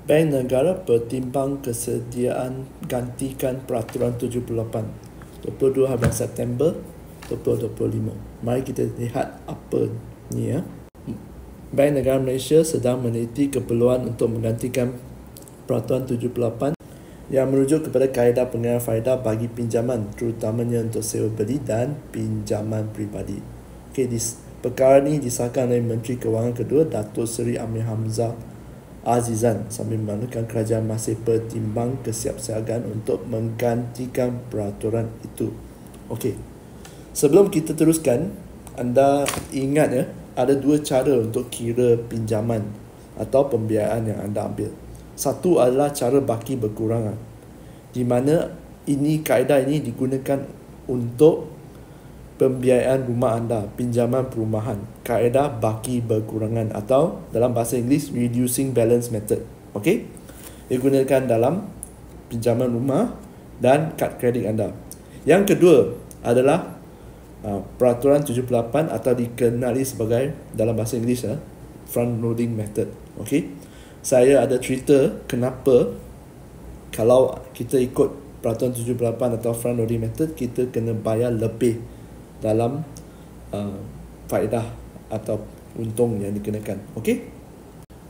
Bank Negara pertimbang kesediaan gantikan Peraturan 78 22 September 2025. Mari kita lihat apa ni ya. Bank Negara Malaysia sedang meneliti keperluan untuk menggantikan Peraturan 78 yang merujuk kepada kaedah pengenalan faedah bagi pinjaman, terutamanya untuk sewa beli dan pinjaman peribadi. Perkara ini disahkan oleh Menteri Kewangan kedua, Datuk Seri Amir Hamzah Azizan, sambil mengatakan kerajaan masih pertimbang kesiapsiagaan untuk menggantikan peraturan itu. Sebelum kita teruskan, anda ingat ya, ada dua cara untuk kira pinjaman atau pembiayaan yang anda ambil. Satu adalah cara baki berkurangan, di mana kaedah ini digunakan untuk pembiayaan rumah anda, pinjaman perumahan, kaedah baki berkurangan atau dalam bahasa Inggeris reducing balance method. Digunakan dalam pinjaman rumah dan kad kredit anda. Yang kedua adalah Peraturan 78 atau dikenali sebagai dalam bahasa Inggeris front loading method. Saya ada cerita kenapa kalau kita ikut Peraturan 78 atau front loading method, kita kena bayar lebih dalam faedah atau untung yang dikenakan.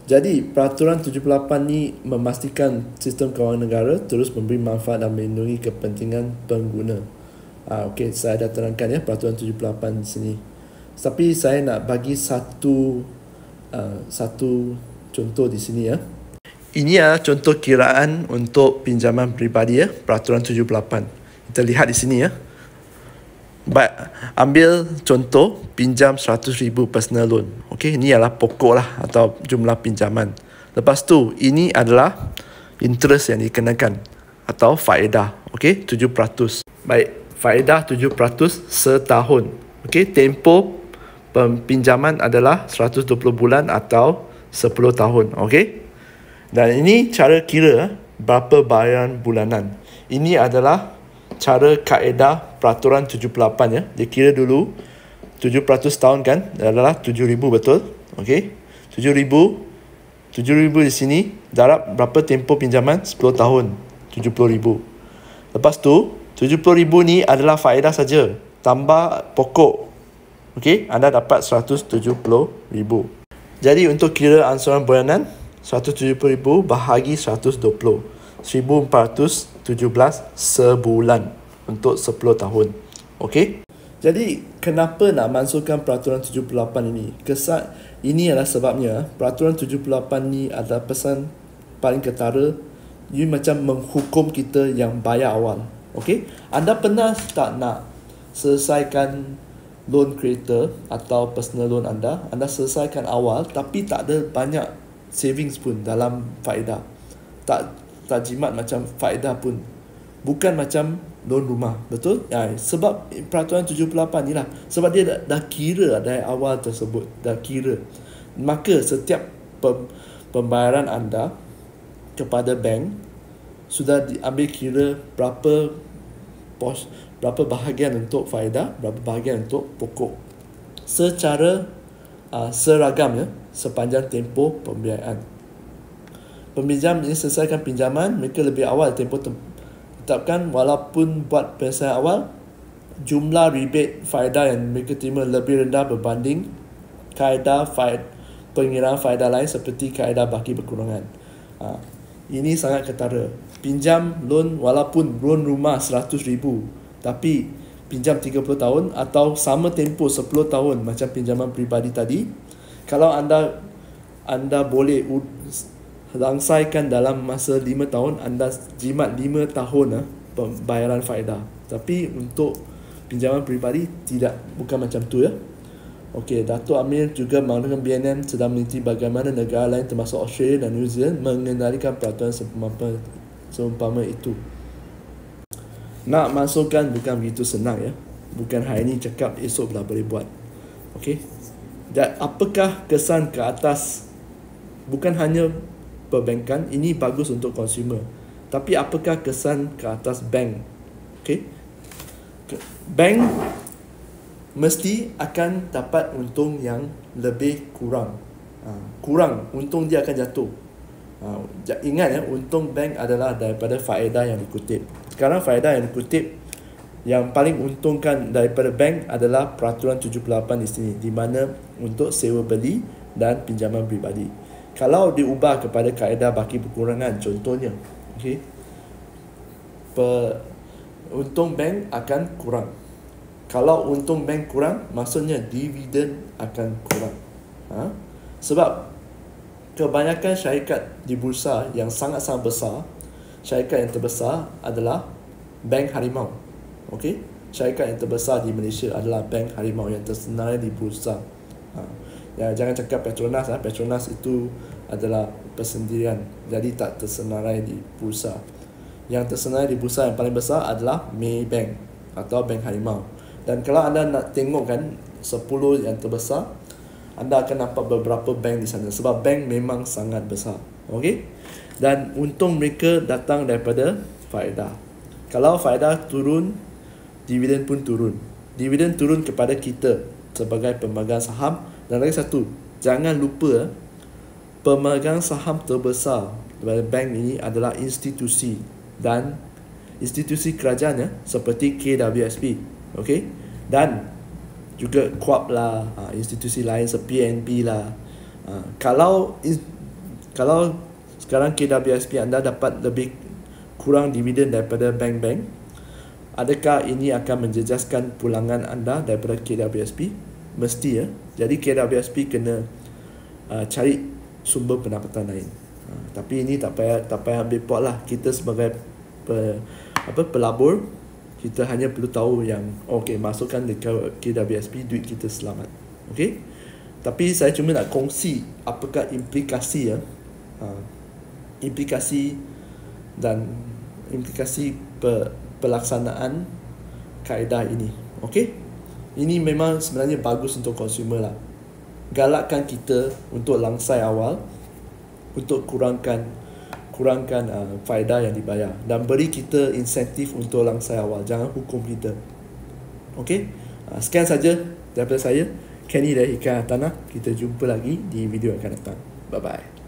Jadi Peraturan 78 ni memastikan sistem kewangan negara terus memberi manfaat dan melindungi kepentingan pengguna. Saya dah terangkan ya Peraturan 78 di sini. Tapi saya nak bagi satu contoh di sini ya. Ini adalah contoh kiraan untuk pinjaman peribadi ya, Peraturan 78. Kita lihat di sini ya. Ambil contoh pinjam 100,000 personal loan. Ini adalah pokok lah atau jumlah pinjaman. Lepas tu ini adalah interest yang dikenakan atau faedah. 7%. Baik, faedah 7% setahun. Tempoh pinjaman adalah 120 bulan atau 10 tahun. Dan ini cara kira berapa bayaran bulanan. Ini adalah cara kaedah Peraturan 78 ya. Dia kira dulu 7% tahun kan adalah 7,000, betul? 7,000 di sini darab berapa tempoh pinjaman? 10 tahun, 70,000. Lepas tu 70,000 ni adalah faedah saja, tambah pokok. Anda dapat 170,000. Jadi untuk kira angsuran bulanan 170,000 bahagi 120, 1,417 sebulan untuk 10 tahun. Jadi kenapa nak masukkan Peraturan 78 ini? Ini adalah sebabnya Peraturan 78 ni adalah pesan paling ketara. Ia macam menghukum kita yang bayar awal. Anda pernah tak nak selesaikan loan kereta atau personal loan anda selesaikan awal tapi tak ada banyak savings pun dalam faedah. Tak jimat macam faedah pun. Bukan macam loan rumah, betul? Sebab Peraturan 78 ni lah. Sebab dia dah kira dari awal tersebut. Dah kira. Maka setiap pembayaran anda kepada bank sudah diambil kira berapa bahagian untuk faedah, berapa bahagian untuk pokok. Secara seragam ya, sepanjang tempoh pembiayaan. Peminjam ini selesaikan pinjaman, mereka lebih awal tempoh tetapkan, walaupun buat penyelesaian awal, jumlah rebate faedah yang mereka terima lebih rendah berbanding kaedah pengiraan faedah lain seperti kaedah baki berkurangan. Ini sangat ketara. Pinjam loan, walaupun loan rumah 100,000, tapi pinjam 30 tahun atau sama tempoh 10 tahun macam pinjaman peribadi tadi, kalau anda boleh langsaikan dalam masa 5 tahun, anda jimat 5 tahun pembayaran faedah. Tapi untuk pinjaman peribadi tidak, bukan macam tu ya. Datuk Amir juga mengatakan BNM sedang meneliti bagaimana negara lain termasuk Australia dan New Zealand mengendalikan peraturan seumpama itu. Nak masukkan bukan begitu senang ya. Bukan hari ini cakap, esok dah boleh buat. Dan apakah kesan ke atas? Bukan hanya perbankan, ini bagus untuk konsumer. Tapi apakah kesan ke atas bank? Bank mesti akan dapat untung yang lebih kurang. Untung dia akan jatuh. Ingat ya, untung bank adalah daripada faedah yang dikutip. Sekarang faedah yang dikutip yang paling untungkan daripada bank adalah peraturan 78 di sini, di mana untuk sewa beli dan pinjaman peribadi. Kalau diubah kepada kaedah baki berkurangan, contohnya, okey, untung bank akan kurang. Kalau untung bank kurang, maksudnya dividen akan kurang. Sebab kebanyakan syarikat di bursa yang sangat-sangat besar, syarikat yang terbesar adalah bank harimau. Okey, syarikat yang terbesar di Malaysia adalah bank harimau yang tersenarai di bursa. Ya, jangan cakap Petronas. Petronas itu adalah persendirian, jadi tak tersenarai di bursa. Yang tersenarai di bursa yang paling besar adalah Maybank atau bank harimau. Dan kalau anda nak tengok kan 10 yang terbesar, anda akan nampak beberapa bank di sana, sebab bank memang sangat besar. Okey, dan untung mereka datang daripada faedah. Kalau faedah turun, dividen pun turun. Dividen turun kepada kita sebagai pemegang saham. Dan lagi satu, jangan lupa, pemegang saham terbesar daripada bank ini adalah institusi dan institusi kerajaan, ya, seperti KWSP. Okey, dan juga KWAP lah, institusi lain seperti PNB lah. Kalau sekarang KWSP anda dapat lebih kurang dividen daripada bank-bank, adakah ini akan menjejaskan pulangan anda daripada KWSP? Mesti, ya. Jadi KWSP kena cari sumber pendapatan lain. Tapi ini tak payah ambil pot lah. Kita sebagai pelabur, kita hanya perlu tahu yang okey, masukkan dekat KWSP, duit kita selamat. Okey, tapi saya cuma nak kongsi apakah implikasi, ya, implikasi pelaksanaan kaedah ini. Okey, ini memang sebenarnya bagus untuk consumer lah. Galakkan kita untuk langsai awal, untuk kurangkan faedah yang dibayar, dan beri kita insentif untuk langsai awal. Jangan hukum kita. Okey, sekian saja daripada saya, Kenny dari Ikan Hartanah. Kita jumpa lagi di video yang akan datang. Bye bye.